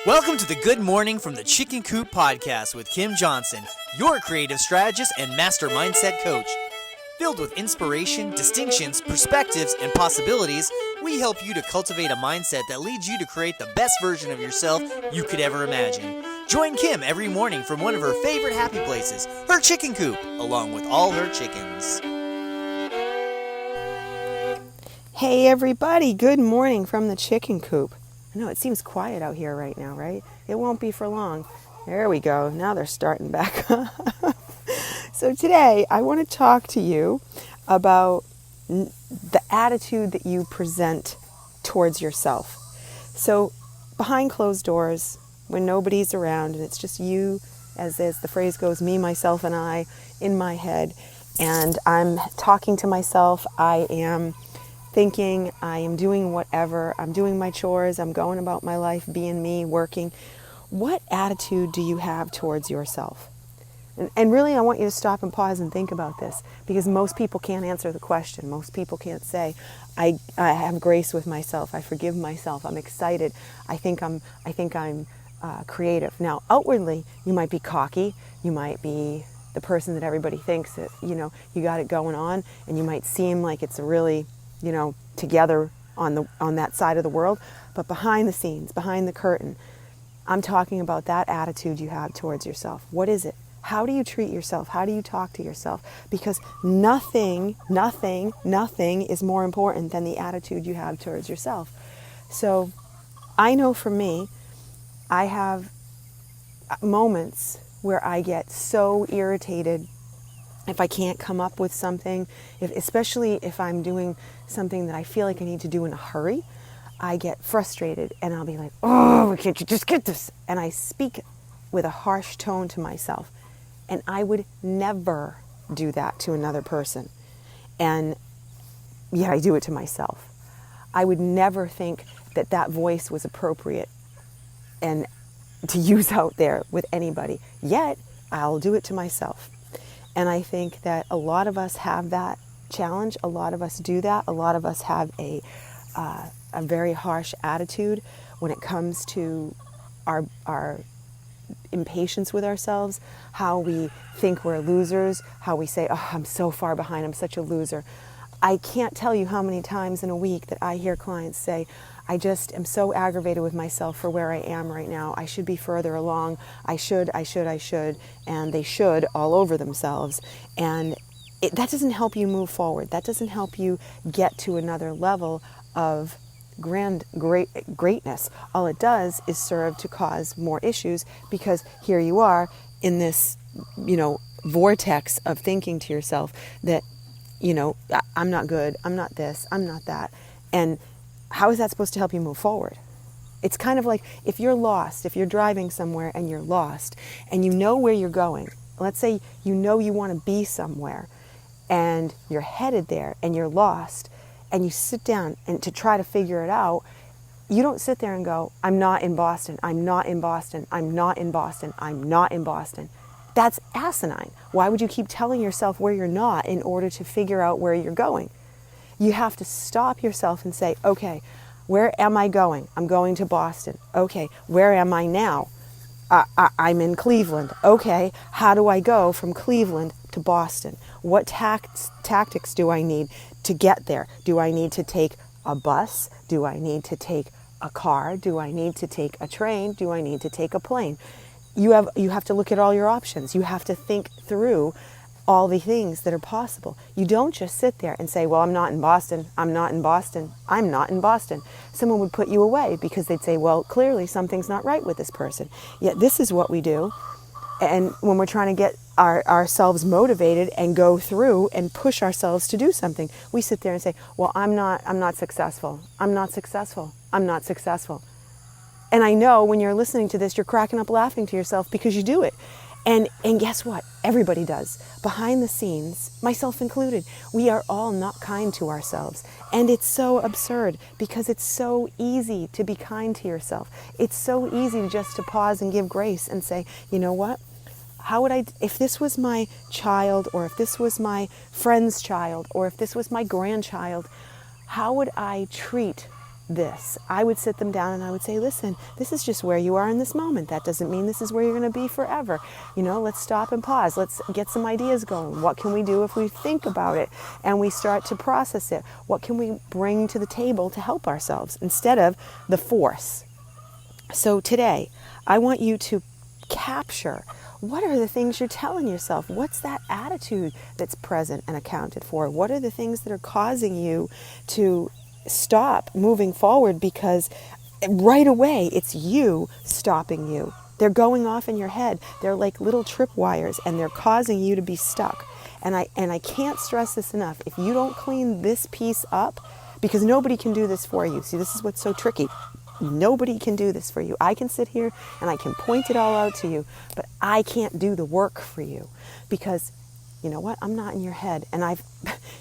Welcome to the Good Morning from the Chicken Coop podcast with Kim Johnson, your creative strategist and master mindset coach. Filled with inspiration, distinctions, perspectives, and possibilities, we help you to cultivate a mindset that leads you to create the best version of yourself you could ever imagine. Join Kim every morning from one of her favorite happy places, her chicken coop, along with all her chickens. Hey everybody, good morning from the chicken coop. I know it seems quiet out here right now, right? It won't be for long. There we go. Now they're starting back up. So today I want to talk to you about the attitude that you present towards yourself. So behind closed doors, when nobody's around and it's just you, as the phrase goes, me, myself, and I in my head, and I'm talking to myself, I am thinking, I am doing whatever, I'm doing my chores, I'm going about my life, being me, working. What attitude do you have towards yourself? And really, I want you to stop and pause and think about this, because most people can't answer the question. Most people can't say, I have grace with myself, I forgive myself, I'm excited, I think I'm creative. Now, outwardly, you might be cocky, you might be the person that everybody thinks that, you got it going on, and you might seem like it's a really together on that side of the world, but behind the scenes, behind the curtain, I'm talking about that attitude you have towards yourself. What is it? How do you treat yourself? How do you talk to yourself? Because nothing is more important than the attitude you have towards yourself. So I know for me, I have moments where I get so irritated if I can't come up with something, especially if I'm doing something that I feel like I need to do in a hurry, I get frustrated and I'll be like, oh, can't you just get this? And I speak with a harsh tone to myself. And I would never do that to another person. And yet I do it to myself. I would never think that voice was appropriate and to use out there with anybody. Yet I'll do it to myself. And I think that a lot of us have that challenge. A lot of us do that. A lot of us have a very harsh attitude when it comes to our impatience with ourselves, how we think we're losers, how we say, oh, I'm so far behind, I'm such a loser. I can't tell you how many times in a week that I hear clients say, I just am so aggravated with myself for where I am right now. I should be further along. I should. And they should all over themselves. And that doesn't help you move forward. That doesn't help you get to another level of greatness. All it does is serve to cause more issues, because here you are in this, vortex of thinking to yourself that, I'm not good, I'm not this, I'm not that. And how is that supposed to help you move forward? It's kind of like if you're lost, if you're driving somewhere and you're lost and you know where you're going. Let's say you want to be somewhere and you're headed there and you're lost, and you sit down and to try to figure it out. You don't sit there and go, I'm not in Boston, I'm not in Boston, I'm not in Boston, I'm not in Boston. That's asinine. Why would you keep telling yourself where you're not in order to figure out where you're going? You have to stop yourself and say, okay, where am I going? I'm going to Boston. Okay, where am I now? I'm in Cleveland. Okay, how do I go from Cleveland to Boston? What tactics do I need to get there? Do I need to take a bus? Do I need to take a car? Do I need to take a train? Do I need to take a plane? You have to look at all your options. You have to think through all the things that are possible. You don't just sit there and say, well, I'm not in Boston, I'm not in Boston, I'm not in Boston. Someone would put you away because they'd say, well, clearly something's not right with this person. Yet this is what we do. And when we're trying to get ourselves motivated and go through and push ourselves to do something, we sit there and say, well, I'm not successful. I'm not successful. I'm not successful. And I know when you're listening to this, you're cracking up laughing to yourself because you do it. And guess what? Everybody does. Behind the scenes, myself included, we are all not kind to ourselves. And it's so absurd because it's so easy to be kind to yourself. It's so easy just to pause and give grace and say, you know what? How would if this was my child, or if this was my friend's child, or if this was my grandchild, how would I treat this. I would sit them down and I would say, listen, this is just where you are in this moment. That doesn't mean this is where you're going to be forever. Let's stop and pause. Let's get some ideas going. What can we do if we think about it and we start to process it? What can we bring to the table to help ourselves instead of the force? So today, I want you to capture, what are the things you're telling yourself? What's that attitude that's present and accounted for? What are the things that are causing you to stop moving forward? Because right away, it's you stopping you. They're going off in your head. They're like little tripwires, and they're causing you to be stuck. And I can't stress this enough. If you don't clean this piece up, because nobody can do this for you. See, this is what's so tricky. Nobody can do this for you. I can sit here and I can point it all out to you, but I can't do the work for you because, you know what, I'm not in your head. And I've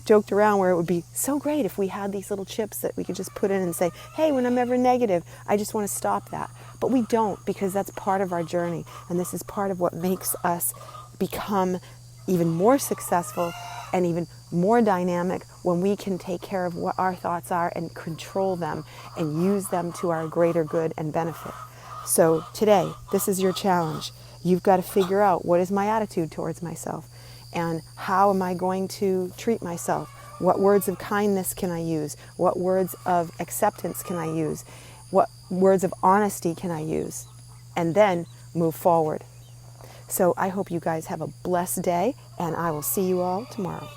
joked around where it would be so great if we had these little chips that we could just put in and say, hey, when I'm ever negative, I just want to stop that. But we don't, because that's part of our journey. And this is part of what makes us become even more successful and even more dynamic when we can take care of what our thoughts are and control them and use them to our greater good and benefit. So today, this is your challenge. You've got to figure out, what is my attitude towards myself and how am I going to treat myself? What words of kindness can I use? What words of acceptance can I use? What words of honesty can I use? And then move forward. So I hope you guys have a blessed day, and I will see you all tomorrow.